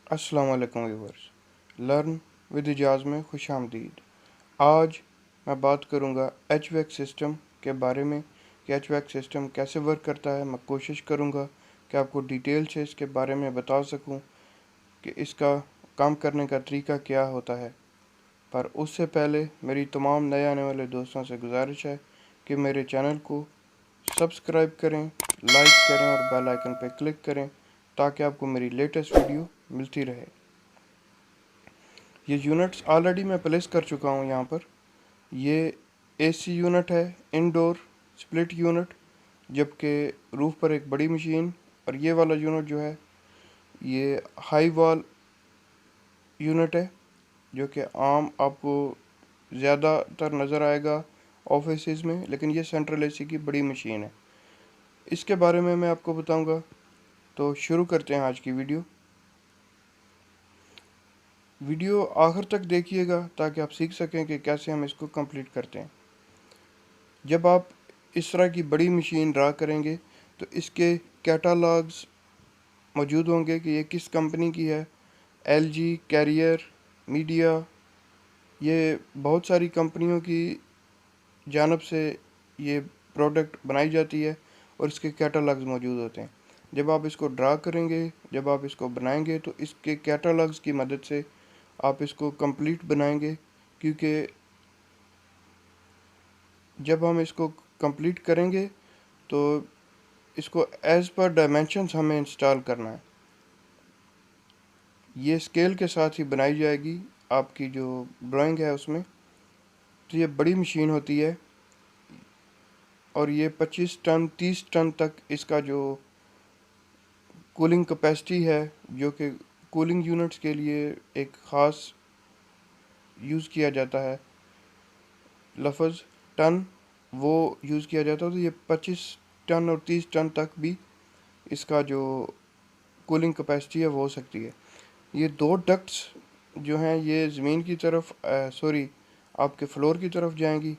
अस्सलाम वालेकुम viewers. Learn with Ejaz में खुश आमदीद। आज मैं बात करूंगा एचवैक सिस्टम के बारे में कि एचवैक सिस्टम कैसे वर्क करता है। मैं कोशिश करूंगा कि आपको डिटेल से इसके बारे में बता सकूं कि इसका काम करने का तरीका क्या होता है। पर उससे पहले मेरी तमाम नए आने वाले दोस्तों से गुजारिश है कि मेरे चैनल को सब्सक्राइब करें, लाइक करें और बेल आइकन पर क्लिक करें ताकि आपको मेरी लेटेस्ट वीडियो मिलती रहे। ये यूनिट्स ऑलरेडी मैं प्लेस कर चुका हूँ यहाँ पर। ये एसी यूनिट है, इंडोर स्प्लिट यूनिट, जबकि रूफ पर एक बड़ी मशीन। और ये वाला यूनिट जो है ये हाई वॉल यूनिट है, जो कि आम आपको ज़्यादातर नज़र आएगा ऑफिस में, लेकिन ये सेंट्रल एसी की बड़ी मशीन है। इसके बारे में मैं आपको बताऊंगा। तो शुरू करते हैं आज की वीडियो आखिर तक देखिएगा ताकि आप सीख सकें कि कैसे हम इसको कंप्लीट करते हैं। जब आप इस तरह की बड़ी मशीन ड्रा करेंगे तो इसके कैटालॉग्स मौजूद होंगे कि ये किस कंपनी की है। एलजी, कैरियर, मीडिया, ये बहुत सारी कंपनियों की जानब से ये प्रोडक्ट बनाई जाती है और इसके कैटालॉग्स मौजूद होते हैं। जब आप इसको ड्रा करेंगे, जब आप इसको बनाएंगे तो इसके कैटालॉग्स की मदद से आप इसको कंप्लीट बनाएंगे, क्योंकि जब हम इसको कंप्लीट करेंगे तो इसको एज़ पर डायमेंशंस हमें इंस्टॉल करना है। ये स्केल के साथ ही बनाई जाएगी आपकी जो ड्राइंग है उसमें। तो ये बड़ी मशीन होती है और ये 25 टन 30 टन तक इसका जो कूलिंग कैपेसिटी है, जो कि कूलिंग यूनिट्स के लिए एक ख़ास यूज़ किया जाता है लफ्ज़ टन, वो यूज़ किया जाता है। तो ये 25 टन और 30 टन तक भी इसका जो कूलिंग कैपेसिटी है वो हो सकती है। ये दो डक्ट्स जो हैं ये ज़मीन की तरफ सॉरी आपके फ्लोर की तरफ जाएंगी।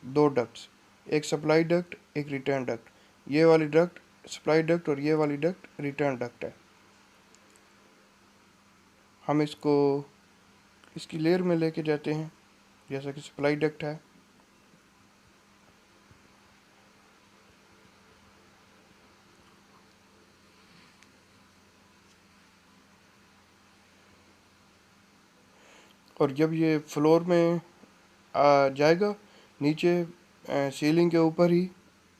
दो डक्ट्स, एक सप्लाई डक्ट, एक रिटर्न डक्ट। ये वाली डक्ट सप्लाई डक्ट और ये वाली डक्ट रिटर्न डक्ट है। हम इसको इसकी लेयर में लेके जाते हैं, जैसा कि सप्लाई डक्ट है। और जब ये फ्लोर में आ जाएगा नीचे सीलिंग के ऊपर ही,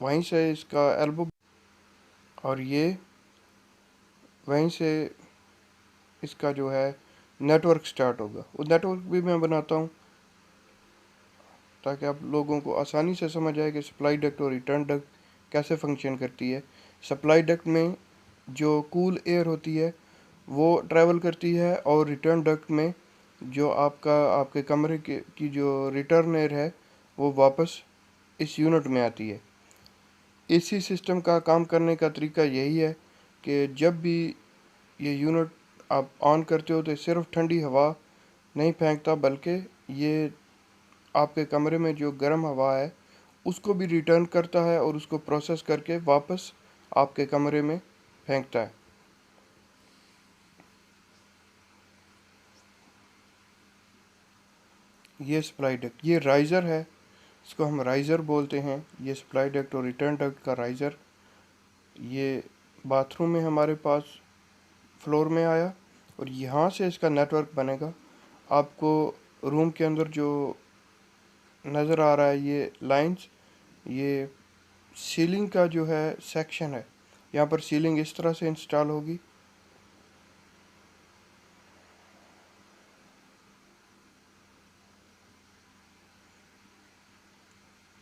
वहीं से इसका एल्बो और ये वहीं से इसका जो है नेटवर्क स्टार्ट होगा। वो नेटवर्क भी मैं बनाता हूँ ताकि आप लोगों को आसानी से समझ आए कि सप्लाई डक्ट और रिटर्न डक्ट कैसे फंक्शन करती है। सप्लाई डक्ट में जो कूल एयर होती है वो ट्रैवल करती है, और रिटर्न डक्ट में जो आपके कमरे की जो रिटर्न एयर है वो वापस इस यूनिट में आती है। एसी सिस्टम का काम करने का तरीका यही है कि जब भी ये यूनिट आप ऑन करते हो तो सिर्फ ठंडी हवा नहीं फेंकता, बल्कि ये आपके कमरे में जो गर्म हवा है उसको भी रिटर्न करता है और उसको प्रोसेस करके वापस आपके कमरे में फेंकता है। ये सप्लाई डक्ट, ये राइज़र है, इसको हम राइज़र बोलते हैं। ये सप्लाई डक्ट और रिटर्न डक्ट का राइज़र ये बाथरूम में हमारे पास फ्लोर में आया और यहाँ से इसका नेटवर्क बनेगा। आपको रूम के अंदर जो नज़र आ रहा है ये लाइंस, ये सीलिंग का जो है सेक्शन है। यहाँ पर सीलिंग इस तरह से इंस्टॉल होगी।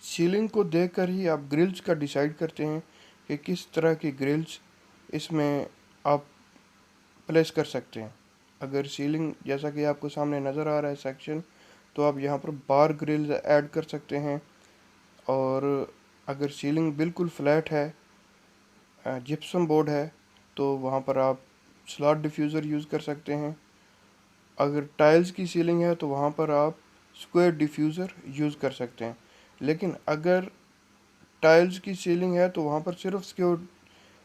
सीलिंग को देखकर ही आप ग्रिल्स का डिसाइड करते हैं कि किस तरह की ग्रिल्स इसमें आप प्लेस कर सकते हैं। अगर सीलिंग जैसा कि आपको सामने नज़र आ रहा है सेक्शन, तो आप यहाँ पर बार ग्रिल्स ऐड कर सकते हैं। और अगर सीलिंग बिल्कुल फ्लैट है, जिप्सम बोर्ड है, तो वहाँ पर आप स्लॉट डिफ्यूज़र यूज़ कर सकते हैं। अगर टाइल्स की सीलिंग है तो वहाँ पर आप स्क्वायर डिफ्यूज़र यूज़ कर सकते हैं। लेकिन अगर टाइल्स की सीलिंग है तो वहाँ पर सिर्फ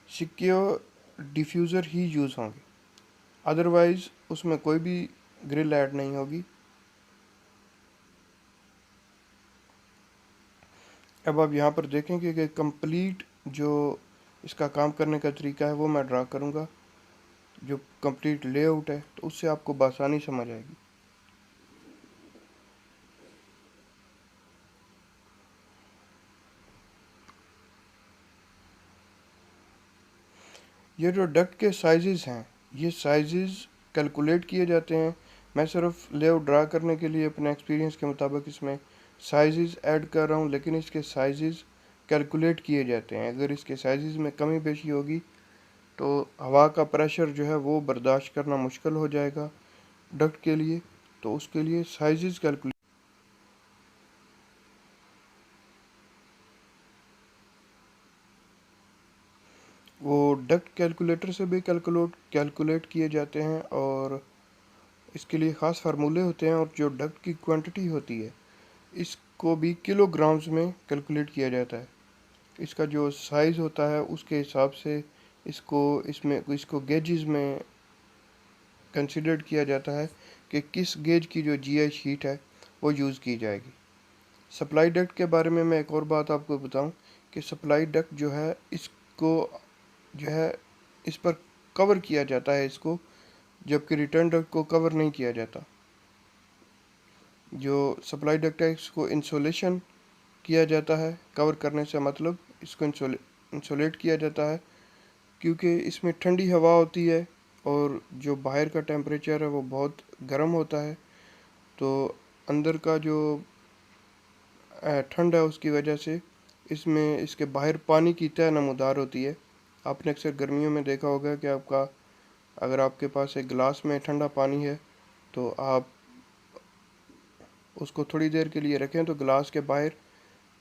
सिक्योर डिफ्यूज़र ही यूज़ होंगे। अदरवाइज़ उसमें कोई भी ग्रिल ऐड नहीं होगी। अब आप यहाँ पर देखेंगे कि कंप्लीट जो इसका काम करने का तरीका है वो मैं ड्रा करूँगा, जो कंप्लीट लेआउट है, तो उससे आपको बआसानी समझ आएगी। ये जो डक्ट के साइजेस हैं, ये साइजेस कैलकुलेट किए जाते हैं। मैं सिर्फ लेआउट ड्रा करने के लिए अपने एक्सपीरियंस के मुताबिक इसमें साइजेस ऐड कर रहा हूँ, लेकिन इसके साइजेस कैलकुलेट किए जाते हैं। अगर इसके साइजेस में कमी पेशी होगी तो हवा का प्रेशर जो है वो बर्दाश्त करना मुश्किल हो जाएगा डक्ट के लिए, तो उसके लिए साइजेस कैलकुलेट। वो डक्ट कैलकुलेटर से भी कैलकुलेट किए जाते हैं, और इसके लिए ख़ास फार्मूले होते हैं, और जो डक्ट की क्वांटिटी होती है इसको भी किलोग्राम्स में कैलकुलेट किया जाता है। इसका जो साइज़ होता है उसके हिसाब से इसको गेजेस में कंसिडर किया जाता है कि किस गेज की जो जीआई शीट है वो यूज़ की जाएगी। सप्लाई डक्ट के बारे में मैं एक और बात आपको बताऊं कि सप्लाई डक्ट जो है इसको जो है इस पर कवर किया जाता है इसको, जबकि रिटर्न डक्ट को कवर नहीं किया जाता। जो सप्लाई डक्ट है इसको इंसुलेशन किया जाता है, कवर करने से मतलब इसको इंसुलेट किया जाता है, क्योंकि इसमें ठंडी हवा होती है और जो बाहर का टेम्परेचर है वो बहुत गर्म होता है, तो अंदर का जो ठंड है उसकी वजह से इसमें इसके बाहर पानी की तह नमूदार होती है। आपने अक्सर गर्मियों में देखा होगा कि अगर आपके पास एक गिलास में ठंडा पानी है तो आप उसको थोड़ी देर के लिए रखें तो गिलास के बाहर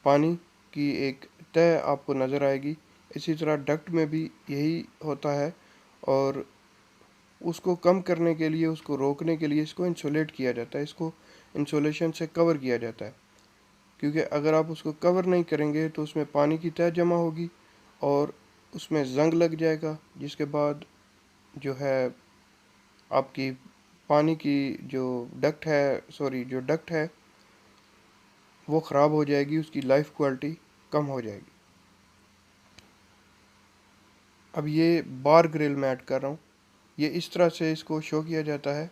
पानी की एक तह आपको नज़र आएगी। इसी तरह डक्ट में भी यही होता है, और उसको कम करने के लिए, उसको रोकने के लिए इसको इंसुलेट किया जाता है, इसको इंसुलेशन से कवर किया जाता है। क्योंकि अगर आप उसको कवर नहीं करेंगे तो उसमें पानी की तह जमा होगी और उसमें ज़ंग लग जाएगा, जिसके बाद जो है आपकी पानी की जो डक्ट है वो ख़राब हो जाएगी, उसकी लाइफ क्वालिटी कम हो जाएगी। अब ये बार ग्रिल मैं ऐड कर रहा हूँ। ये इस तरह से इसको शो किया जाता है,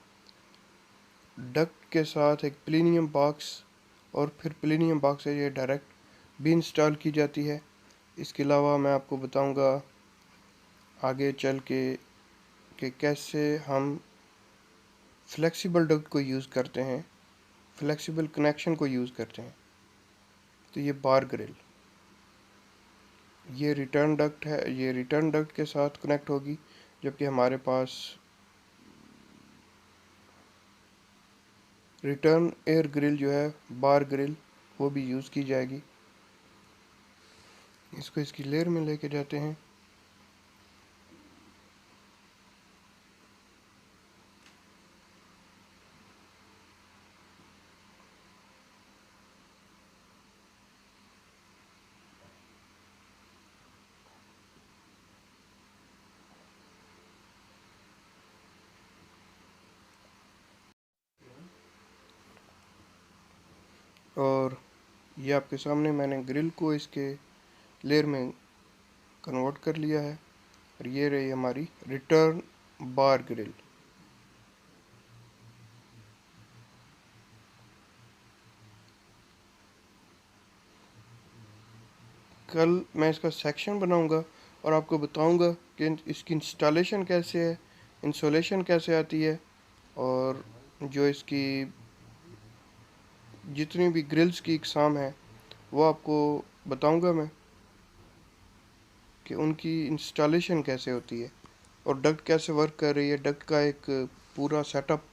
डक्ट के साथ एक प्लेनियम बॉक्स, और फिर प्लेनियम बॉक्स से ये डायरेक्ट भी इंस्टॉल की जाती है। इसके अलावा मैं आपको बताऊंगा आगे चल के कि कैसे हम फ्लेक्सिबल डक्ट को यूज़ करते हैं, फ्लेक्सिबल कनेक्शन को यूज़ करते हैं। तो ये बार ग्रिल, ये रिटर्न डक्ट है, ये रिटर्न डक्ट के साथ कनेक्ट होगी, जबकि हमारे पास रिटर्न एयर ग्रिल जो है, बार ग्रिल, वो भी यूज़ की जाएगी। इसको इसकी लेयर में लेके जाते हैं। और ये आपके सामने मैंने ग्रिल को इसके लेयर में कन्वर्ट कर लिया है, और ये रही हमारी रिटर्न बार ग्रिल। कल मैं इसका सेक्शन बनाऊंगा और आपको बताऊंगा कि इसकी इंस्टॉलेशन कैसे है, इंसुलेशन कैसे आती है, और जो इसकी जितनी भी ग्रिल्स की इकसाम है वो आपको बताऊंगा मैं कि उनकी इंस्टॉलेशन कैसे होती है और डक्ट कैसे वर्क कर रही है। डक्ट का एक पूरा सेटअप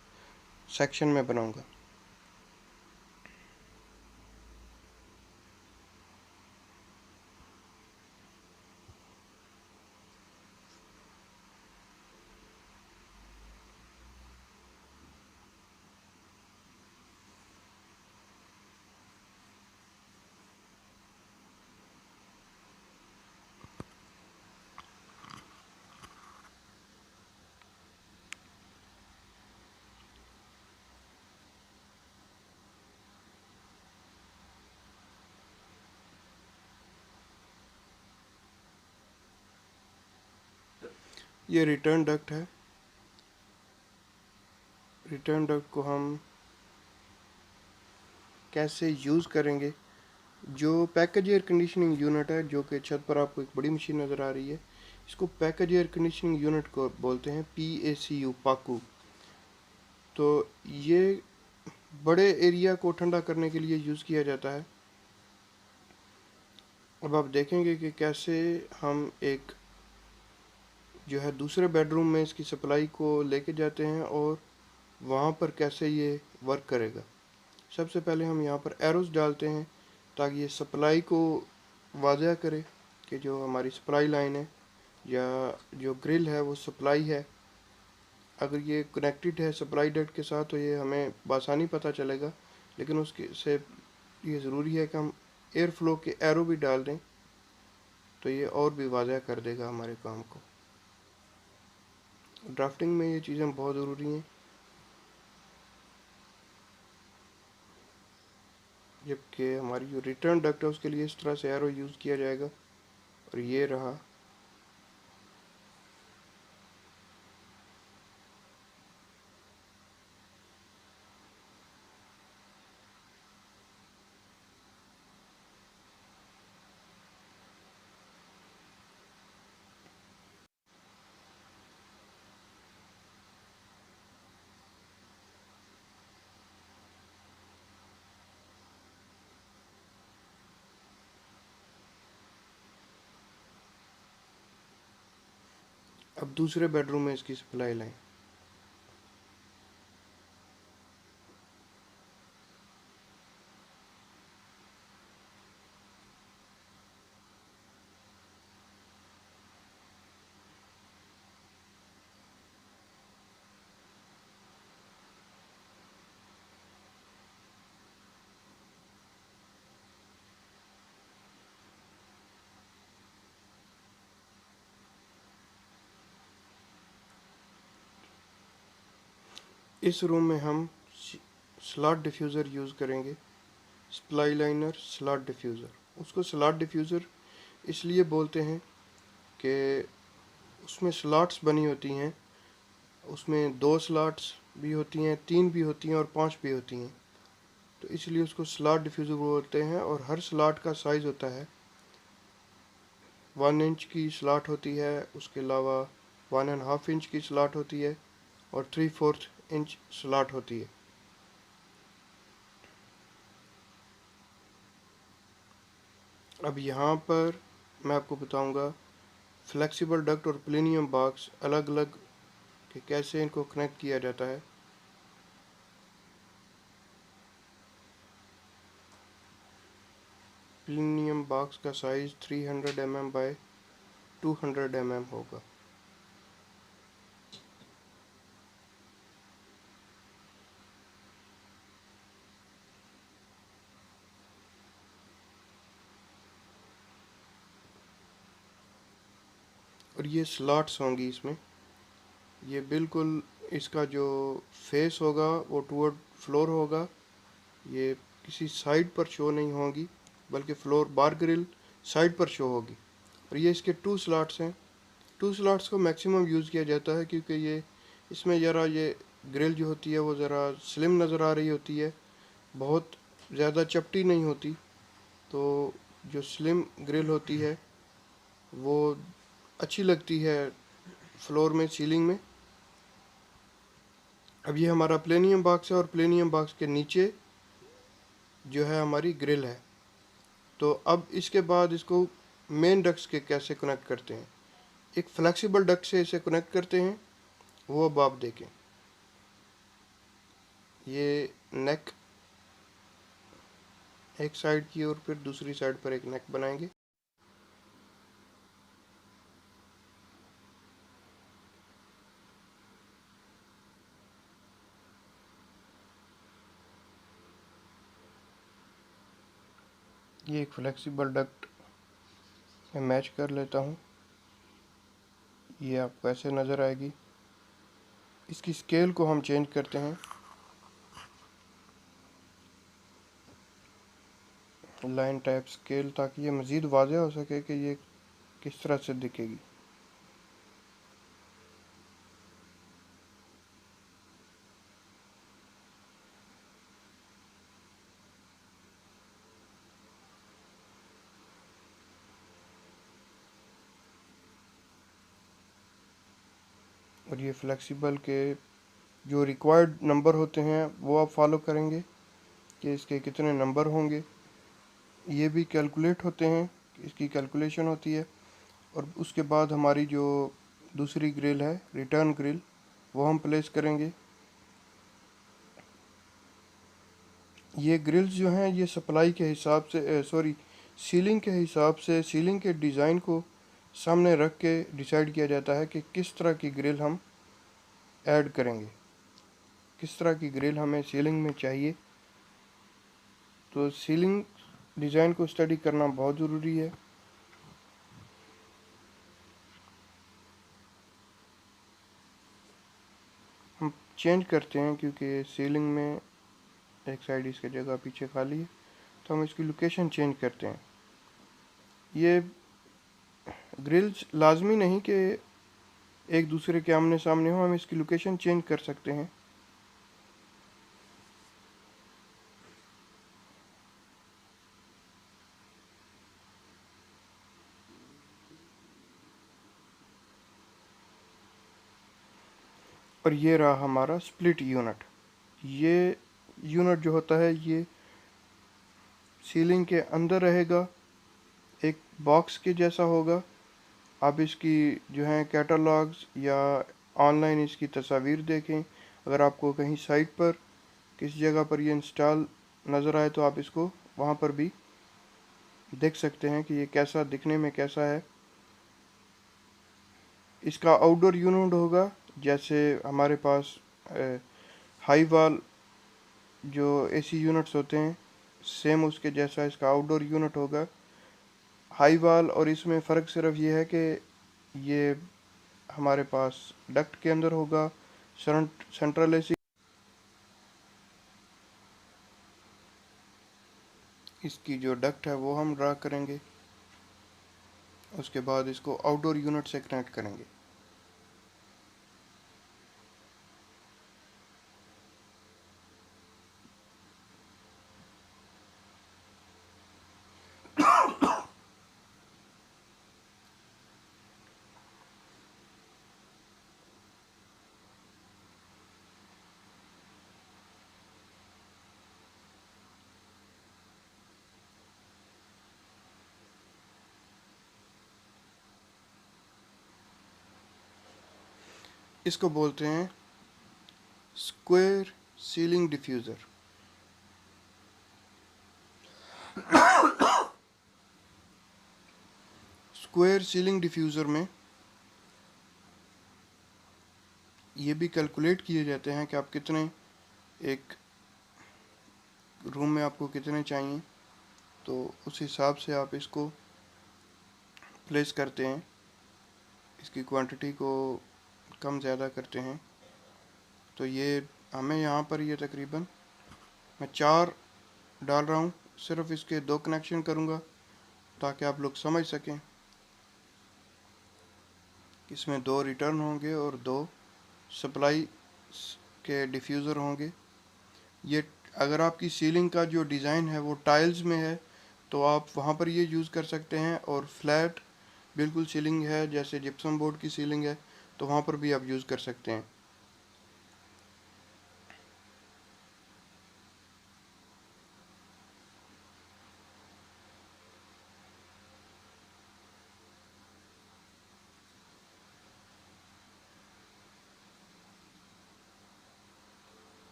सेक्शन में बनाऊंगा। ये रिटर्न डक्ट है। रिटर्न डक्ट को हम कैसे यूज़ करेंगे, जो पैकेज एयर कंडीशनिंग यूनिट है, जो कि छत पर आपको एक बड़ी मशीन नज़र आ रही है, इसको पैकेज एयर कंडीशनिंग यूनिट को बोलते हैं, PACU, पाकू। तो ये बड़े एरिया को ठंडा करने के लिए यूज़ किया जाता है। अब आप देखेंगे कि कैसे हम एक जो है दूसरे बेडरूम में इसकी सप्लाई को लेके जाते हैं और वहाँ पर कैसे ये वर्क करेगा। सबसे पहले हम यहाँ पर एरोस डालते हैं ताकि ये सप्लाई को वाज़ह करे कि जो हमारी सप्लाई लाइन है या जो ग्रिल है वो सप्लाई है। अगर ये कनेक्टेड है सप्लाई डक्ट के साथ तो ये हमें बआसानी पता चलेगा, लेकिन उसके से ये ज़रूरी है कि हम एयर फ्लो के एरो भी डाल दें, तो ये और भी वाज़ह कर देगा हमारे काम को। ड्राफ्टिंग में ये चीज़ें बहुत ज़रूरी हैं। जबकि हमारी जो रिटर्न डक्ट है उसके लिए इस तरह से एरो यूज़ किया जाएगा, और ये रहा। अब दूसरे बेडरूम में इसकी सप्लाई लाइन। इस रूम में हम स्लॉट डिफ्यूज़र यूज़ करेंगे, सप्लाई लाइनर स्लॉट डिफ्यूज़र। उसको स्लॉट डिफ्यूज़र इसलिए बोलते हैं कि उसमें स्लॉट्स बनी होती हैं, उसमें 2 स्लॉट्स भी होती हैं, 3 भी होती हैं और 5 भी होती हैं, तो इसलिए उसको स्लॉट डिफ्यूज़र बोलते हैं। और हर स्लॉट का साइज़ होता है, 1 इंच की स्लॉट होती है, उसके अलावा 1.5 इंच की स्लॉट होती है और 3/4 इंच स्लॉट होती है। अब यहाँ पर मैं आपको बताऊंगा फ्लेक्सिबल डक्ट और प्लेनियम बॉक्स अलग अलग कि कैसे इनको कनेक्ट किया जाता है। प्लेनियम बॉक्स का साइज़ 300 mm बाय 200 mm होगा। और ये स्लॉट्स होंगी इसमें, ये बिल्कुल इसका जो फेस होगा वो टूवर्ड फ्लोर होगा, ये किसी साइड पर शो नहीं होगी, बल्कि फ्लोर बार ग्रिल साइड पर शो होगी। और ये इसके 2 स्लॉट्स हैं। 2 स्लॉट्स को मैक्सिमम यूज़ किया जाता है क्योंकि ये इसमें ज़रा ये ग्रिल जो होती है वो ज़रा स्लिम नज़र आ रही होती है, बहुत ज़्यादा चपटी नहीं होती। तो जो स्लिम ग्रिल होती है वो अच्छी लगती है फ्लोर में, सीलिंग में। अब ये हमारा प्लेनियम बॉक्स है और प्लेनियम बॉक्स के नीचे जो है हमारी ग्रिल है। तो अब इसके बाद इसको मेन डक्ट्स के कैसे कनेक्ट करते हैं, एक फ्लेक्सिबल डक्ट से इसे कनेक्ट करते हैं, वो अब आप देखें। ये नेक एक साइड की और फिर दूसरी साइड पर एक नेक बनाएंगे। ये एक फ्लेक्सिबल डक्ट मैं मैच कर लेता हूँ, ये आपको ऐसे नज़र आएगी। इसकी स्केल को हम चेंज करते हैं, लाइन टाइप स्केल, ताकि ये मज़ीद वाज़ेह हो सके कि ये किस तरह से दिखेगी। और ये फ्लेक्सिबल के जो रिक्वायर्ड नंबर होते हैं वो आप फॉलो करेंगे कि इसके कितने नंबर होंगे, ये भी कैलकुलेट होते हैं, इसकी कैलकुलेशन होती है। और उसके बाद हमारी जो दूसरी ग्रिल है रिटर्न ग्रिल, वो हम प्लेस करेंगे। ये ग्रिल्स जो हैं ये सप्लाई के हिसाब से सीलिंग के हिसाब से, सीलिंग के डिज़ाइन को सामने रख के डिसाइड किया जाता है कि किस तरह की ग्रिल हम ऐड करेंगे, किस तरह की ग्रिल हमें सीलिंग में चाहिए। तो सीलिंग डिज़ाइन को स्टडी करना बहुत ज़रूरी है। हम चेंज करते हैं क्योंकि सीलिंग में एक साइड इसकी जगह पीछे खाली है, तो हम इसकी लोकेशन चेंज करते हैं। ये ग्रिल्स लाजमी नहीं कि एक दूसरे के आमने सामने हो, हम इसकी लोकेशन चेंज कर सकते हैं। और ये रहा हमारा स्प्लिट यूनिट। ये यूनिट जो होता है ये सीलिंग के अंदर रहेगा, एक बॉक्स के जैसा होगा। आप इसकी जो है कैटलॉग्स या ऑनलाइन इसकी तस्वीर देखें। अगर आपको कहीं साइट पर किसी जगह पर ये इंस्टॉल नज़र आए तो आप इसको वहाँ पर भी देख सकते हैं कि ये कैसा दिखने में कैसा है। इसका आउटडोर यूनिट होगा, जैसे हमारे पास हाई वॉल जो एसी यूनिट्स होते हैं, सेम उसके जैसा इसका आउटडोर यूनिट होगा। हाई वॉल और इसमें फ़र्क सिर्फ ये है कि ये हमारे पास डक्ट के अंदर होगा, सेंट्रल एसी। इसकी जो डक्ट है वो हम ड्रा करेंगे, उसके बाद इसको आउटडोर यूनिट से कनेक्ट करेंगे। इसको बोलते हैं square ceiling diffuser. Square ceiling diffuser में ये भी कैलकुलेट किए जाते हैं कि आप कितने, एक रूम में आपको कितने चाहिए, तो उस हिसाब से आप इसको प्लेस करते हैं, इसकी क्वांटिटी को कम ज़्यादा करते हैं। तो ये हमें यहाँ पर ये तकरीबन मैं 4 डाल रहा हूँ, सिर्फ इसके 2 कनेक्शन करूँगा ताकि आप लोग समझ सकें। इसमें 2 रिटर्न होंगे और 2 सप्लाई के डिफ्यूज़र होंगे। ये अगर आपकी सीलिंग का जो डिज़ाइन है वो टाइल्स में है तो आप वहाँ पर ये यूज़ कर सकते हैं, और फ्लैट बिल्कुल सीलिंग है जैसे जिप्सम बोर्ड की सीलिंग है तो वहाँ पर भी आप यूज़ कर सकते हैं।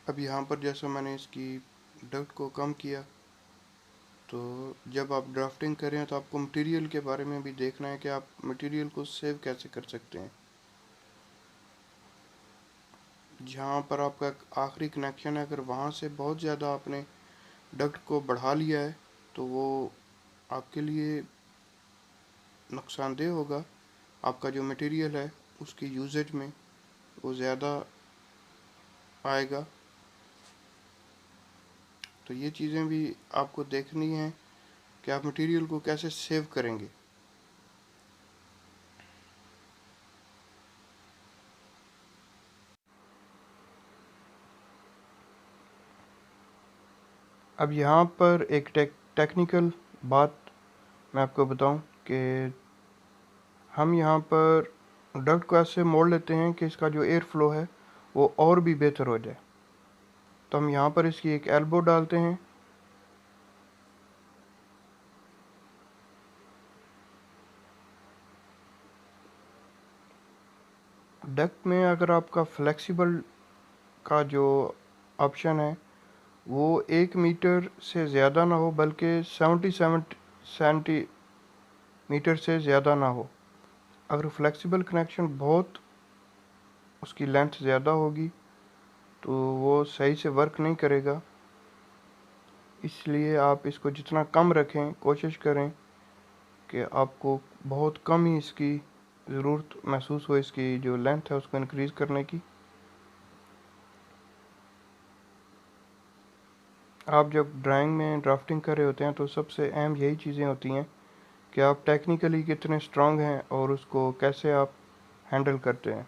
अब यहाँ पर जैसा मैंने इसकी डक्ट को कम किया, तो जब आप ड्राफ्टिंग करें तो आपको मटेरियल के बारे में भी देखना है कि आप मटेरियल को सेव कैसे कर सकते हैं। जहाँ पर आपका आखिरी कनेक्शन है, अगर वहाँ से बहुत ज़्यादा आपने डक्ट को बढ़ा लिया है तो वो आपके लिए नुकसानदेह होगा। आपका जो मटेरियल है उसकी यूजेज में वो ज़्यादा आएगा। तो ये चीज़ें भी आपको देखनी हैं कि आप मटेरियल को कैसे सेव करेंगे। अब यहाँ पर एक टेक्निकल बात मैं आपको बताऊं कि हम यहाँ पर डक्ट को ऐसे मोड़ लेते हैं कि इसका जो एयर फ्लो है वो और भी बेहतर हो जाए। तो हम यहाँ पर इसकी एक एल्बो डालते हैं। डक्ट में अगर आपका फ्लेक्सिबल का जो ऑप्शन है वो 1 मीटर से ज़्यादा ना हो, बल्कि 77 सेंटीमीटर से ज़्यादा ना हो। अगर फ्लेक्सिबल कनेक्शन बहुत उसकी लेंथ ज़्यादा होगी तो वो सही से वर्क नहीं करेगा। इसलिए आप इसको जितना कम रखें, कोशिश करें कि आपको बहुत कम ही इसकी ज़रूरत महसूस हो, इसकी जो लेंथ है उसको इंक्रीज़ करने की। आप जब ड्राइंग में ड्राफ्टिंग कर रहे होते हैं तो सबसे अहम यही चीज़ें होती हैं कि आप टेक्निकली कितने स्ट्रांग हैं और उसको कैसे आप हैंडल करते हैं।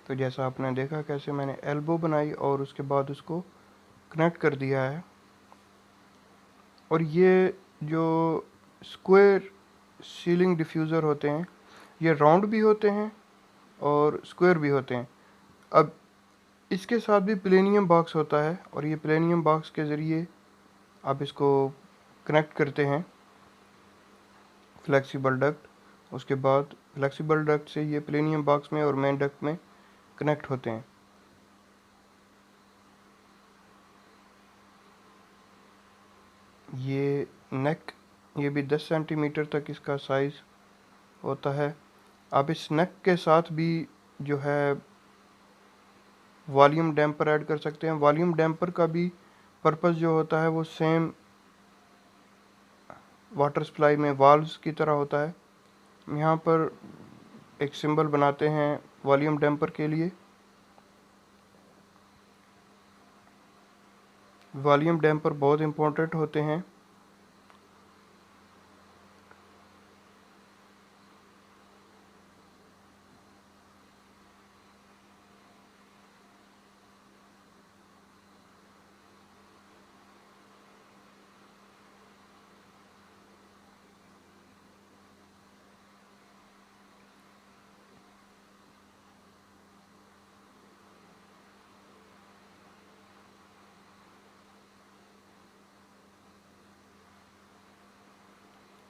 तो जैसा आपने देखा कैसे मैंने एल्बो बनाई और उसके बाद उसको कनेक्ट कर दिया है। और ये जो स्क्वायर सीलिंग डिफ्यूज़र होते हैं ये राउंड भी होते हैं और स्क्वायर भी होते हैं। अब इसके साथ भी प्लेनियम बॉक्स होता है और ये प्लेनियम बॉक्स के ज़रिए आप इसको कनेक्ट करते हैं फ्लेक्सिबल डक्ट। उसके बाद फ्लेक्सिबल डक्ट से ये प्लेनियम बॉक्स में और मेन डक्ट में कनेक्ट होते हैं। ये नेक, ये भी 10 सेंटीमीटर तक इसका साइज़ होता है। आप इस नेक के साथ भी जो है वॉल्यूम डैम्पर ऐड कर सकते हैं। वॉल्यूम डैम्पर का भी पर्पस जो होता है वो सेम वाटर सप्लाई में वाल्व्स की तरह होता है। यहाँ पर एक सिंबल बनाते हैं वॉल्यूम डैम्पर के लिए। वॉल्यूम डैम्पर बहुत इंपॉर्टेंट होते हैं।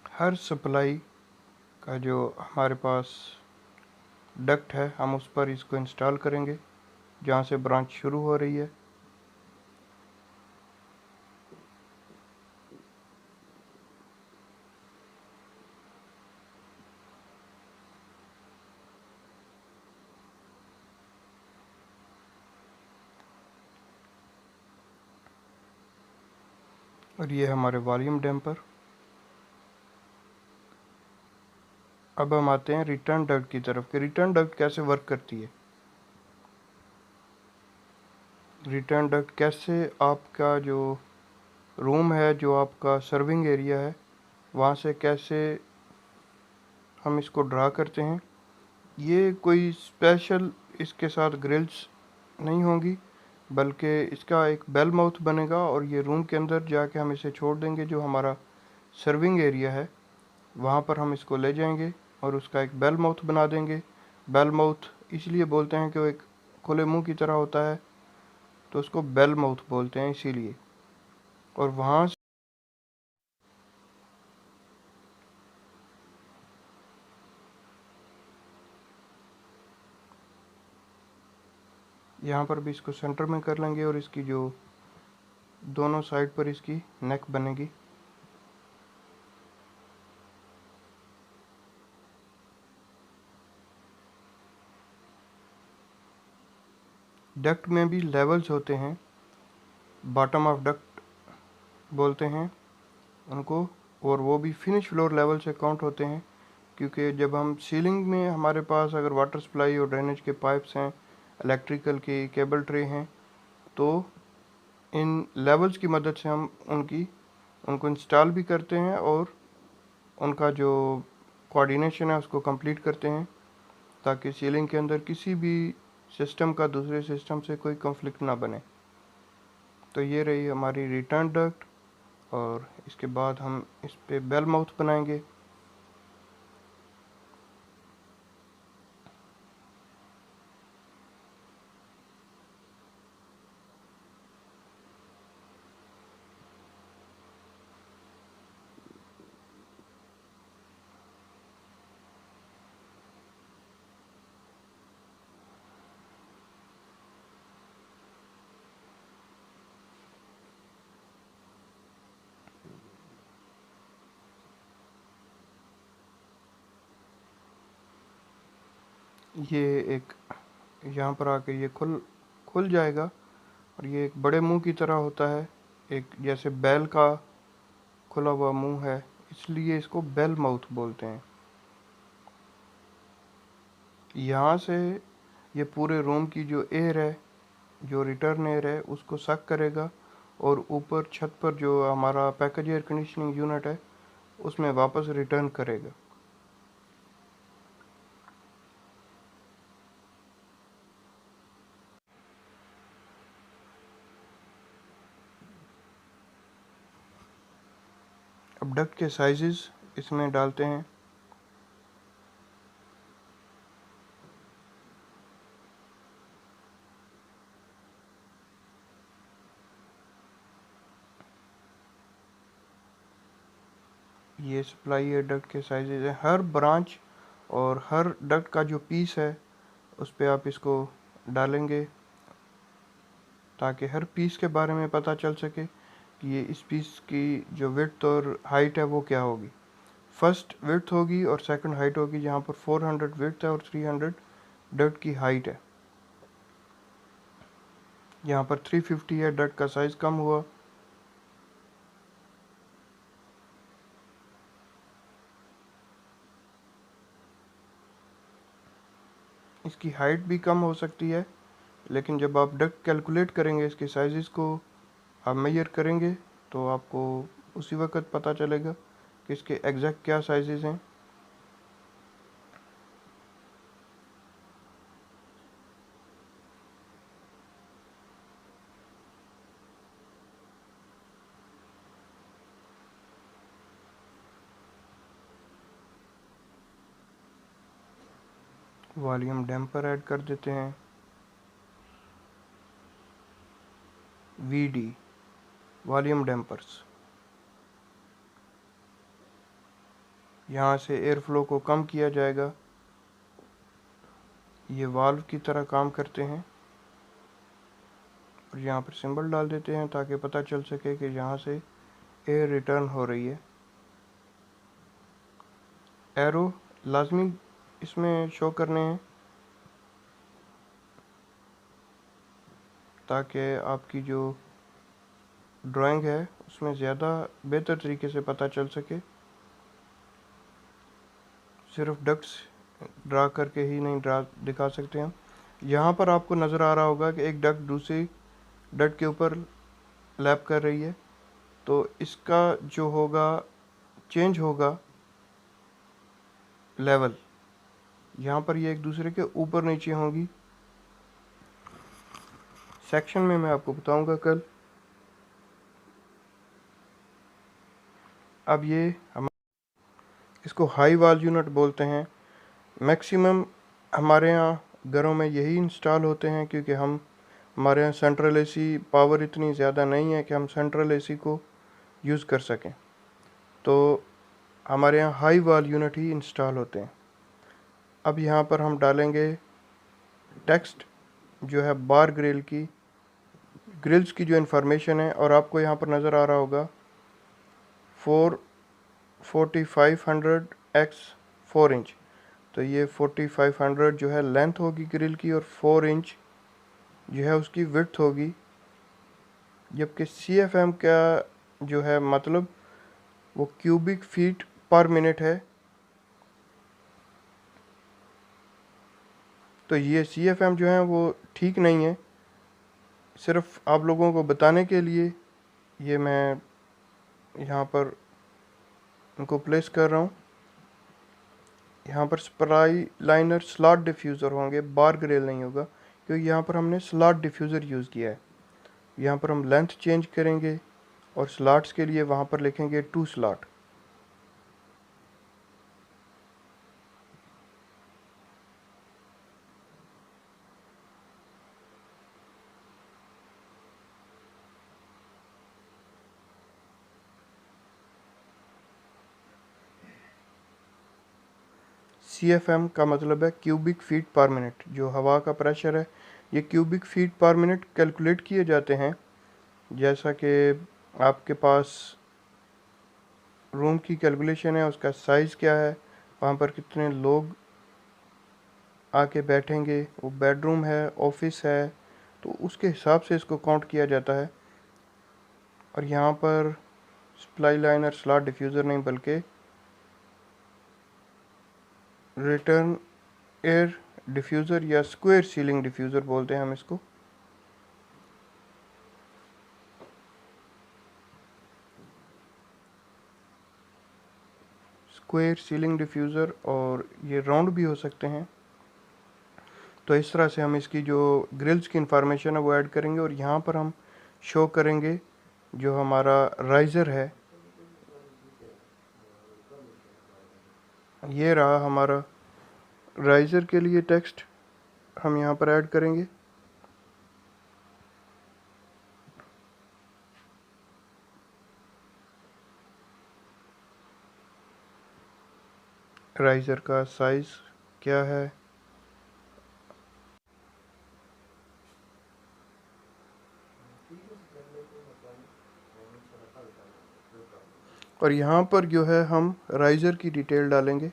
हर सप्लाई का जो हमारे पास डक्ट है हम उस पर इसको इंस्टॉल करेंगे जहाँ से ब्रांच शुरू हो रही है। और ये हमारे वॉल्यूम डैम्पर। अब हम आते हैं रिटर्न डक्ट की तरफ कि रिटर्न डक्ट कैसे वर्क करती है। रिटर्न डक्ट कैसे आपका जो रूम है, जो आपका सर्विंग एरिया है, वहाँ से कैसे हम इसको ड्रा करते हैं। ये कोई स्पेशल इसके साथ ग्रिल्स नहीं होंगी, बल्कि इसका एक बेल माउथ बनेगा और ये रूम के अंदर जाके हम इसे छोड़ देंगे। जो हमारा सर्विंग एरिया है वहाँ पर हम इसको ले जाएंगे और उसका एक बेल माउथ बना देंगे। बेल माउथ इसलिए बोलते हैं कि वो एक खुले मुंह की तरह होता है, तो उसको बेल माउथ बोलते हैं इसीलिए। और वहाँ यहाँ पर भी इसको सेंटर में कर लेंगे और इसकी जो दोनों साइड पर इसकी नेक बनेगी। डक्ट में भी लेवल्स होते हैं, बॉटम ऑफ डक्ट बोलते हैं उनको, और वो भी फिनिश फ्लोर लेवल से काउंट होते हैं। क्योंकि जब हम सीलिंग में हमारे पास अगर वाटर सप्लाई और ड्रेनेज के पाइप्स हैं, इलेक्ट्रिकल की केबल ट्रे हैं, तो इन लेवल्स की मदद से हम उनको इंस्टॉल भी करते हैं और उनका जो कोऑर्डिनेशन है उसको कंप्लीट करते हैं। ताकि सीलिंग के अंदर किसी भी सिस्टम का दूसरे सिस्टम से कोई कॉन्फ्लिक्ट ना बने। तो ये रही हमारी रिटर्न डक्ट, और इसके बाद हम इस पे बेल माउथ बनाएंगे। ये एक यहाँ पर आके ये खुल खुल जाएगा, और ये एक बड़े मुंह की तरह होता है, एक जैसे बैल का खुला हुआ मुंह है, इसलिए इसको बेल माउथ बोलते हैं। यहाँ से ये पूरे रूम की जो एयर है, जो रिटर्न एयर है, उसको सक करेगा और ऊपर छत पर जो हमारा पैकेज एयर कंडीशनिंग यूनिट है उसमें वापस रिटर्न करेगा। अब डक्ट के साइजेस इसमें डालते हैं। ये सप्लाई एयर डक्ट के साइजेस हैं। हर ब्रांच और हर डक्ट का जो पीस है उस पे आप इसको डालेंगे ताकि हर पीस के बारे में पता चल सके कि ये इस पीस की जो विड्थ और हाइट है वो क्या होगी। फर्स्ट विड्थ होगी और सेकंड हाइट होगी। यहाँ पर 400 विड्थ है और 300 डक्ट की हाइट है। यहाँ पर 350 है, डक्ट का साइज कम हुआ। इसकी हाइट भी कम हो सकती है, लेकिन जब आप डक्ट कैलकुलेट करेंगे, इसके साइजेस को आप मेजर करेंगे, तो आपको उसी वक्त पता चलेगा कि इसके एग्जैक्ट क्या साइजेस हैं। वॉल्यूम डैम्पर ऐड कर देते हैं, वीडी वॉल्यूम डैम्पर्स। यहाँ से एयर फ्लो को कम किया जाएगा। ये वाल्व की तरह काम करते हैं, और यहाँ पर सिंबल डाल देते हैं ताकि पता चल सके कि यहाँ से एयर रिटर्न हो रही है। एरो लाजमी इसमें शो करने हैं ताकि आपकी जो ड्राइंग है उसमें ज़्यादा बेहतर तरीके से पता चल सके। सिर्फ डक्ट्स ड्रा करके ही नहीं ड्रा दिखा सकते हम। यहाँ पर आपको नज़र आ रहा होगा कि एक डक्ट दूसरी डक्ट के ऊपर लैप कर रही है, तो इसका जो होगा चेंज होगा लेवल। यहाँ पर ये एक दूसरे के ऊपर नीचे होंगी। सेक्शन में मैं आपको बताऊंगा कल। अब ये हम इसको हाई वाल यूनिट बोलते हैं। मैक्सिमम हमारे यहाँ घरों में यही इंस्टॉल होते हैं, क्योंकि हमारे यहाँ सेंट्रल एसी पावर इतनी ज़्यादा नहीं है कि हम सेंट्रल एसी को यूज़ कर सकें, तो हमारे यहाँ हाई वाल यूनिट ही इंस्टॉल होते हैं। अब यहाँ पर हम डालेंगे टेक्स्ट जो है बार ग्रिल की, ग्रिल्स की जो इन्फॉर्मेशन है, और आपको यहाँ पर नज़र आ रहा होगा 4500 x 4 इंच। तो ये 4500 जो है लेंथ होगी ग्रिल की, और 4 इंच जो है उसकी विड्थ होगी। जबकि CFM का जो है मतलब वो क्यूबिक फीट पर मिनट है। तो ये CFM जो है वो ठीक नहीं है, सिर्फ आप लोगों को बताने के लिए ये मैं यहाँ पर इनको प्लेस कर रहा हूँ। यहाँ पर सप्लाई लाइनर स्लॉट डिफ्यूज़र होंगे, बार ग्रिल नहीं होगा, क्योंकि यहाँ पर हमने स्लॉट डिफ्यूज़र यूज़ किया है। यहाँ पर हम लेंथ चेंज करेंगे और स्लॉट्स के लिए वहाँ पर लिखेंगे 2 स्लॉट। CFM का मतलब है क्यूबिक फीट पर मिनट। जो हवा का प्रेशर है ये क्यूबिक फीट पर मिनट कैलकुलेट किए जाते हैं। जैसा कि आपके पास रूम की कैलकुलेशन है, उसका साइज़ क्या है, वहाँ पर कितने लोग आके बैठेंगे, वो बेडरूम है, ऑफिस है, तो उसके हिसाब से इसको काउंट किया जाता है। और यहाँ पर सप्लाई लाइनर स्लॉट डिफ्यूज़र नहीं बल्कि रिटर्न एयर डिफ्यूज़र या स्क्वायर सीलिंग डिफ्यूज़र बोलते हैं हम इसको। स्क्वायर सीलिंग डिफ्यूज़र, और ये राउंड भी हो सकते हैं। तो इस तरह से हम इसकी जो ग्रिल्स की इंफॉर्मेशन है वो ऐड करेंगे, और यहाँ पर हम शो करेंगे जो हमारा राइज़र है। ये रहा हमारा राइज़र के लिए टेक्स्ट, हम यहाँ पर ऐड करेंगे। राइज़र का साइज़ क्या है, और यहाँ पर जो है हम राइज़र की डिटेल डालेंगे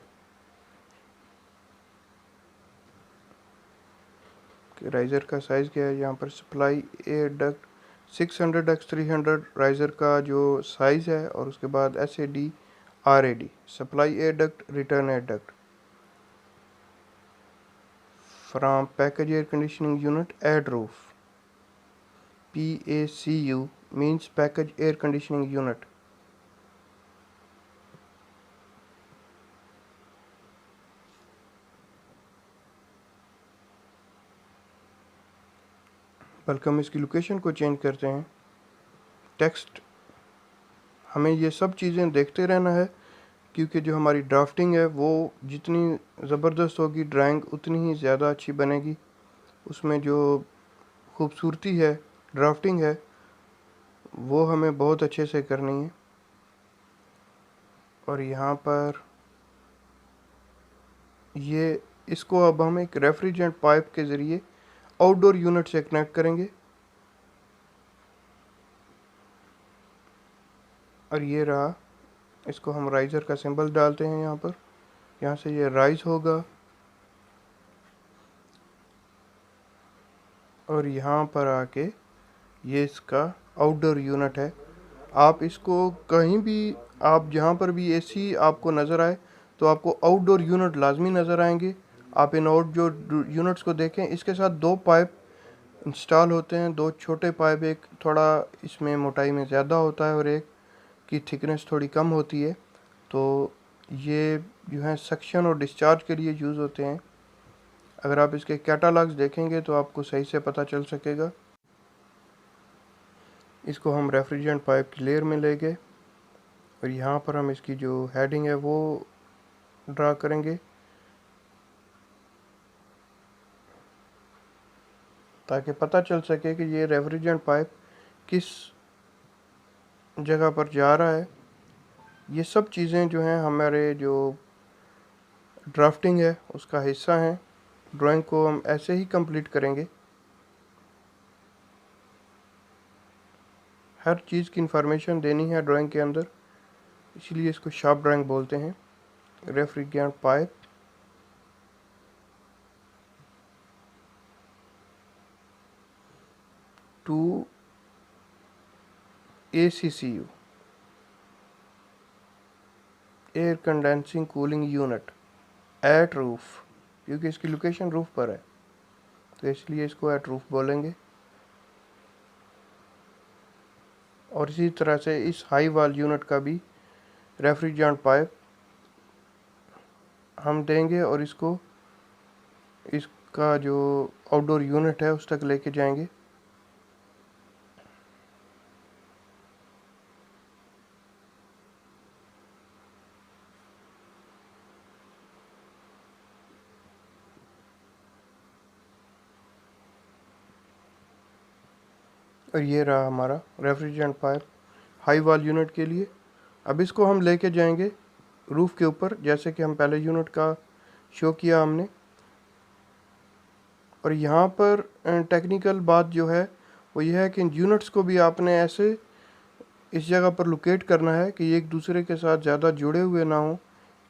कि राइज़र का साइज़ क्या है। यहाँ पर supply air duct 600x300 riser का जो साइज़ है, और उसके बाद SAD RAD supply air duct return air duct from package air conditioning unit at roof. PACU means package air conditioning unit। बल्कि हम इसकी लोकेशन को चेंज करते हैं। टेक्स्ट हमें ये सब चीज़ें देखते रहना है, क्योंकि जो हमारी ड्राफ्टिंग है वो जितनी ज़बरदस्त होगी ड्राइंग उतनी ही ज़्यादा अच्छी बनेगी। उसमें जो खूबसूरती है, ड्राफ्टिंग है, वो हमें बहुत अच्छे से करनी है। और यहाँ पर ये इसको अब हम एक रेफ्रिजरेंट पाइप के ज़रिए आउटडोर यूनिट से कनेक्ट करेंगे। और ये रहा, इसको हम राइज़र का सिंबल डालते हैं यहाँ पर। यहाँ से ये राइज होगा, और यहाँ पर आके ये इसका आउटडोर यूनिट है। आप इसको कहीं भी, आप जहाँ पर भी एसी आपको नज़र आए तो आपको आउटडोर यूनिट लाजमी नज़र आएंगे। आप इन आउटडोर यूनिट्स को देखें, इसके साथ 2 पाइप इंस्टॉल होते हैं, 2 छोटे पाइप, एक थोड़ा इसमें मोटाई में ज़्यादा होता है और एक की थिकनेस थोड़ी कम होती है। तो ये जो है सक्शन और डिस्चार्ज के लिए यूज़ होते हैं। अगर आप इसके कैटालॉग्स देखेंगे तो आपको सही से पता चल सकेगा। इसको हम रेफ्रिजरेंट पाइप की लेयर में ले गए, और यहाँ पर हम इसकी जो हेडिंग है वो ड्रा करेंगे, ताकि पता चल सके कि ये रेफ्रिजरेंट पाइप किस जगह पर जा रहा है। ये सब चीज़ें जो हैं हमारे जो ड्राफ्टिंग है उसका हिस्सा हैं। ड्राइंग को हम ऐसे ही कंप्लीट करेंगे। हर चीज़ की इंफॉर्मेशन देनी है ड्राइंग के अंदर, इसीलिए इसको शार्प ड्राइंग बोलते हैं। Refrigerant pipe to ACCU air condensing cooling unit at roof, क्योंकि इसकी लोकेशन रूफ पर है तो इसलिए इसको एट रूफ बोलेंगे। और इसी तरह से इस हाई वाल यूनिट का भी रेफ्रिजरेंट पाइप हम देंगे और इसका जो आउटडोर यूनिट है उस तक लेके जाएंगे। और ये रहा हमारा refrigerant pipe high wall unit के लिए। अब इसको हम लेके जाएंगे रूफ़ के ऊपर, जैसे कि हम पहले यूनिट का शो किया हमने। और यहाँ पर टेक्निकल बात जो है वो ये है कि इन यूनिट्स को भी आपने ऐसे इस जगह पर लोकेट करना है कि ये एक दूसरे के साथ ज़्यादा जुड़े हुए ना हों,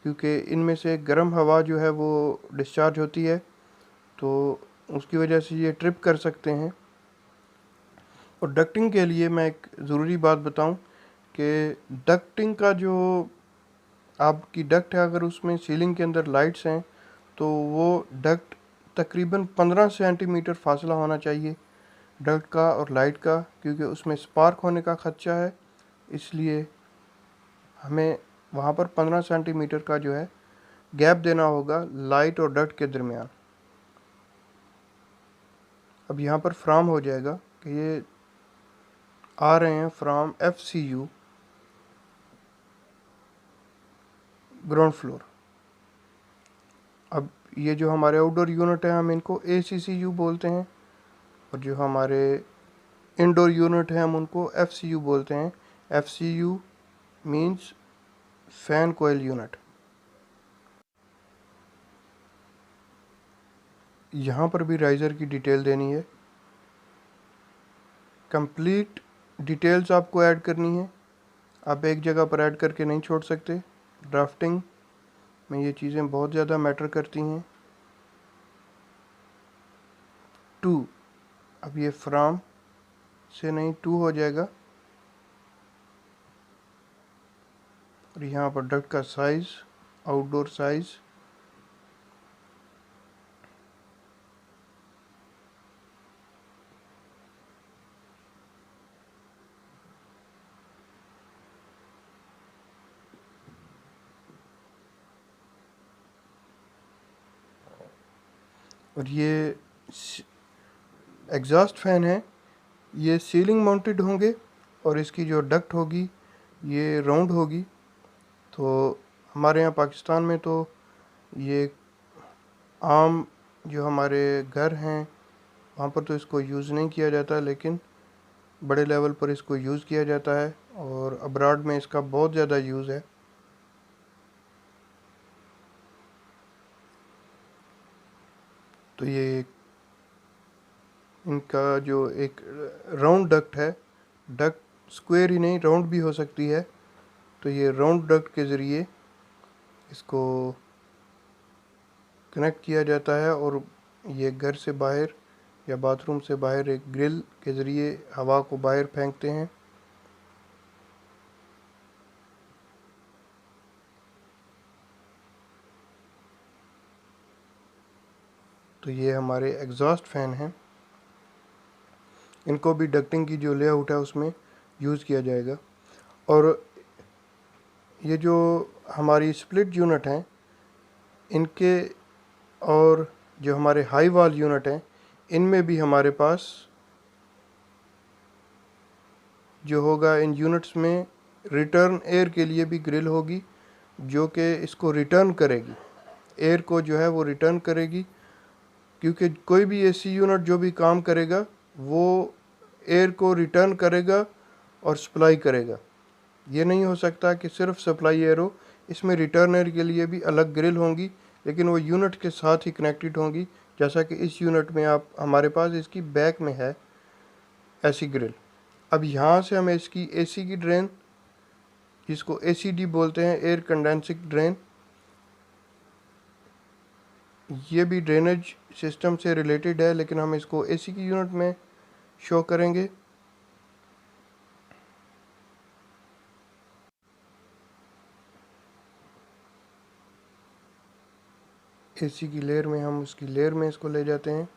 क्योंकि इनमें से गर्म हवा जो है वो डिस्चार्ज होती है, तो उसकी वजह से ये ट्रिप कर सकते हैं। और डक्टिंग के लिए मैं एक ज़रूरी बात बताऊं कि डक्टिंग का जो आपकी डक्ट है, अगर उसमें सीलिंग के अंदर लाइट्स हैं तो वो डक्ट तकरीबन 15 सेंटीमीटर फासला होना चाहिए डक्ट का और लाइट का, क्योंकि उसमें स्पार्क होने का खदशा है। इसलिए हमें वहाँ पर 15 सेंटीमीटर का जो है गैप देना होगा लाइट और डक्ट के दरमियान। अब यहाँ पर फ्राम हो जाएगा कि ये आ रहे हैं फ्राम FCU ग्राउंड फ्लोर। अब ये जो हमारे आउटडोर यूनिट है हम इनको ACCU बोलते हैं, और जो हमारे इंडोर यूनिट है हम उनको FCU बोलते हैं। FCU मीन्स फैन कोयल यूनिट। यहाँ पर भी राइज़र की डिटेल देनी है, कंप्लीट डिटेल्स आपको ऐड करनी है। आप एक जगह पर ऐड करके नहीं छोड़ सकते। ड्राफ्टिंग में ये चीज़ें बहुत ज़्यादा मैटर करती हैं। 2, अब ये फ्राम से नहीं 2 हो जाएगा। और यहाँ पर डक्ट का साइज़, आउटडोर साइज़, और ये एग्जॉस्ट फैन है, ये सीलिंग माउंटेड होंगे और इसकी जो डक्ट होगी ये राउंड होगी। तो हमारे यहाँ पाकिस्तान में तो ये आम जो हमारे घर हैं वहाँ पर तो इसको यूज़ नहीं किया जाता, लेकिन बड़े लेवल पर इसको यूज़ किया जाता है और अब्राड में इसका बहुत ज़्यादा यूज़ है। तो ये इनका जो एक राउंड डक्ट है, डक्ट स्क्वायर ही नहीं राउंड भी हो सकती है, तो ये राउंड डक्ट के ज़रिए इसको कनेक्ट किया जाता है और ये घर से बाहर या बाथरूम से बाहर एक ग्रिल के ज़रिए हवा को बाहर फेंकते हैं। तो ये हमारे एग्जॉस्ट फैन हैं, इनको भी डक्टिंग की जो लेआउट है उसमें यूज़ किया जाएगा। और ये जो हमारी स्प्लिट यूनिट हैं इनके और जो हमारे हाई वॉल यूनिट हैं इनमें भी हमारे पास जो होगा, इन यूनिट्स में रिटर्न एयर के लिए भी ग्रिल होगी जो कि इसको रिटर्न करेगी, एयर को जो है वो रिटर्न करेगी। क्योंकि कोई भी AC यूनिट जो भी काम करेगा वो एयर को रिटर्न करेगा और सप्लाई करेगा। ये नहीं हो सकता कि सिर्फ सप्लाई एयर हो, इसमें रिटर्न एयर के लिए भी अलग ग्रिल होंगी, लेकिन वो यूनिट के साथ ही कनेक्टेड होंगी। जैसा कि इस यूनिट में आप हमारे पास इसकी बैक में है ऐसी ग्रिल। अब यहाँ से हमें इसकी AC की ड्रेन, जिसको ACD बोलते हैं, एयर कंडेंसिंग ड्रेन, ये भी ड्रेनेज सिस्टम से रिलेटेड है, लेकिन हम इसको AC की यूनिट में शो करेंगे। AC की लेयर में हम उसकी लेयर में इसको ले जाते हैं,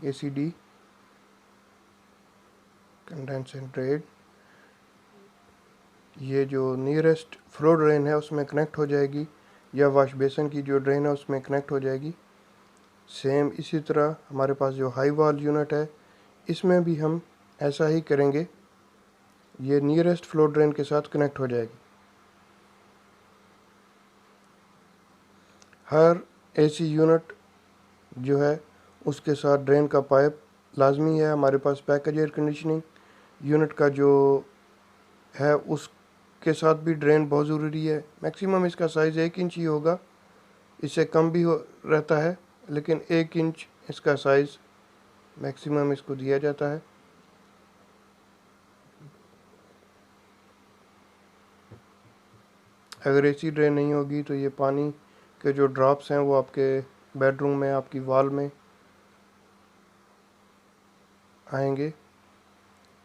ACD कंडेंसेट। ये जो नियरेस्ट फ्लो ड्रेन है उसमें कनेक्ट हो जाएगी या वॉश बेसिन की जो ड्रेन है उसमें कनेक्ट हो जाएगी। सेम इसी तरह हमारे पास जो हाई वॉल यूनिट है इसमें भी हम ऐसा ही करेंगे, ये नियरेस्ट फ्लो ड्रेन के साथ कनेक्ट हो जाएगी। हर एसी यूनिट जो है उसके साथ ड्रेन का पाइप लाजमी है। हमारे पास पैकेज एयर कंडीशनिंग यूनिट का जो है उसके साथ भी ड्रेन बहुत ज़रूरी है। मैक्सिमम इसका साइज़ 1 इंच ही होगा, इससे कम भी रहता है, लेकिन 1 इंच इसका साइज़ मैक्सिमम इसको दिया जाता है। अगर एसी ड्रेन नहीं होगी तो ये पानी के जो ड्रॉप्स हैं वो आपके बेडरूम में, आपकी वॉल में आएंगे।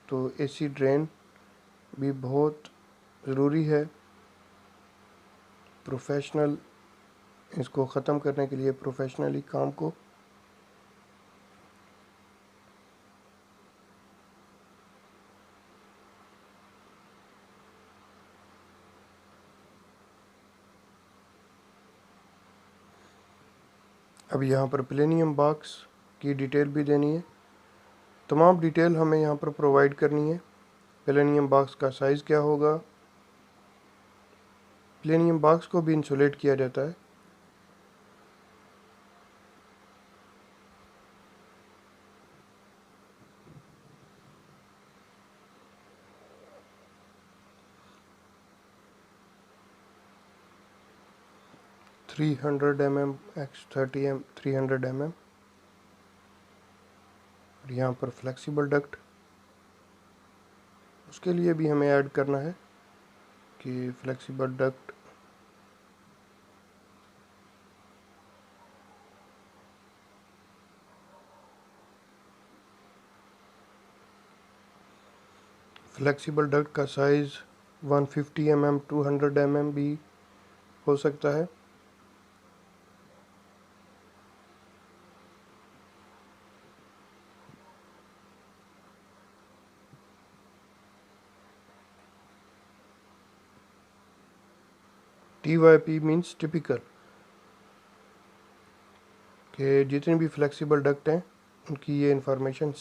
तो एसी ड्रेन भी बहुत ज़रूरी है। प्रोफेशनल इसको ख़त्म करने के लिए प्रोफेशनली काम को अब यहाँ पर प्लेनियम बॉक्स की डिटेल भी देनी है। तमाम डिटेल हमें यहाँ पर प्रोवाइड करनी है। प्लेनियम बॉक्स का साइज़ क्या होगा, प्लेनियम बॉक्स को भी इंसुलेट किया जाता है। Three 300 mm x 30 mm 300 mm। और यहाँ पर फ्लेक्सिबल डक्ट, उसके लिए भी हमें ऐड करना है कि फ्लेक्सिबल डक्ट का साइज़ 150 mm 200 mm भी हो सकता है। TYP मीन्स टिपिकल, कि जितने भी फ्लेक्सिबल डक्ट हैं उनकी ये इंफॉर्मेशन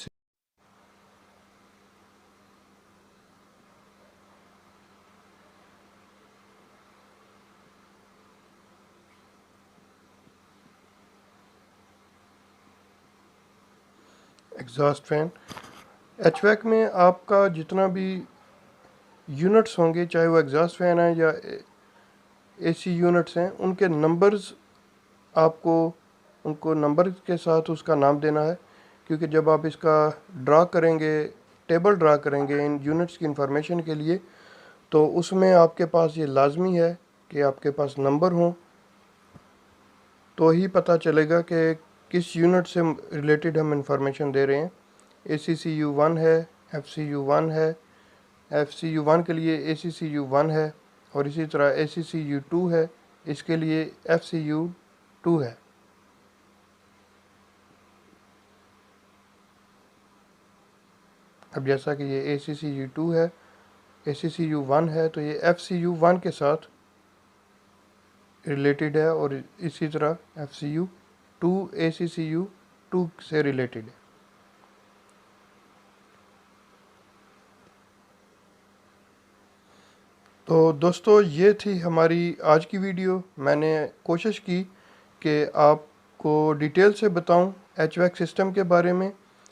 एग्जॉस्ट फैन। HVAC में आपका जितना भी यूनिट्स होंगे, चाहे वो एग्जॉस्ट फैन है या AC यूनिट्स हैं, उनके नंबर्स आपको उनको नंबर के साथ उसका नाम देना है। क्योंकि जब आप इसका टेबल ड्रा करेंगे इन यूनिट्स की इंफॉर्मेशन के लिए, तो उसमें आपके पास ये लाजमी है कि आपके पास नंबर हों, तो ही पता चलेगा कि किस यूनिट से रिलेटेड हम इंफॉर्मेशन दे रहे हैं। ACCU1 है, FCU1 है, FCU1 के लिए ACCU1 है, और इसी तरह ACCU2 है, इसके लिए FCU2 है। अब जैसा कि ये ACCU2 है, ACCU1 है, तो ये FCU1 के साथ रिलेटेड है, और इसी तरह FCU2 ACCU2 से रिलेटेड है। तो दोस्तों, ये थी हमारी आज की वीडियो। मैंने कोशिश की कि आपको डिटेल से बताऊं HVAC सिस्टम के बारे में,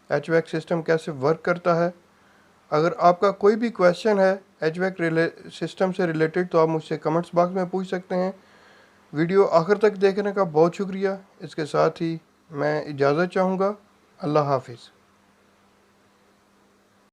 HVAC सिस्टम कैसे वर्क करता है। अगर आपका कोई भी क्वेश्चन है HVAC सिस्टम से रिलेटेड, तो आप मुझसे कमेंट्स बॉक्स में पूछ सकते हैं। वीडियो आखिर तक देखने का बहुत शुक्रिया। इसके साथ ही मैं इजाज़त चाहूँगा। अल्लाह हाफिज़।